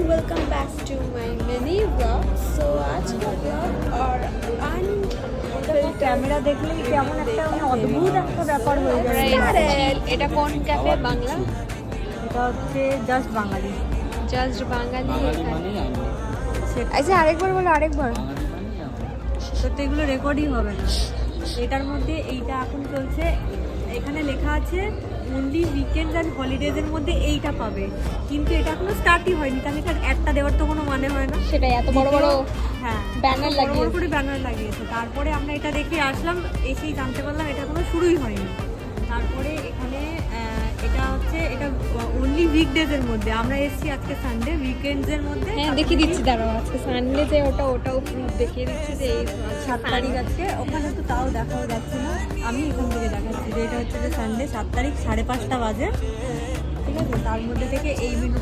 Welcome back to my mini vlog. So आज का vlog और ক্যামেরা দেখলেই কেমন একটা মানে অদ্ভুত একটা ব্যাপার হয়ে যায়। এটা কোন ক্যাফে বাংলা? এটা হচ্ছে জাস্ট বাঙালি। জাস্ট বাঙালি। আচ্ছা আরেকবার বলো, আরেকবার। তো এগুলো রেকর্ডই হবে না। এটার মধ্যে এইটা এখন চলছে, এখানে লেখা আছে অনলি উইকেন্ড অ্যান্ড হলিডেজের মধ্যে এইটা পাবে, কিন্তু এটা এখনো স্টার্টই হয়নি। তাহলে এটার একটা দেওয়ার তো কোনো মানে হয় না। সেটাই, এত বড় বড় হ্যাঁ ব্যানার লাগিয়েছে। করে ব্যানার লাগিয়েছে। তারপরে আমরা এটা দেখে আসলাম, এসেই জানতে পারলাম এটা কোনো শুরুই হয়নি। তারপরে এখানে এটা হচ্ছে এটা অনলি উইকডেজের মধ্যে। আমরা এসেছি আজকে সানডে, উইকেন্ডসের মধ্যে। হ্যাঁ দেখিয়ে দিচ্ছি, দাঁড়াও। আজকে সানডে যে ওটাও প্রুফ দেখিয়ে দিচ্ছি যে এই 7 তারিখ আজকে। ওখানে তো তাও দেখাও যাচ্ছে না, আমি এখান থেকে দেখাচ্ছি যে এটা হচ্ছে যে সানডে 7 তারিখ 5:30 বাজে। ঠিক আছে, তার মধ্যে থেকে এই মেনুটা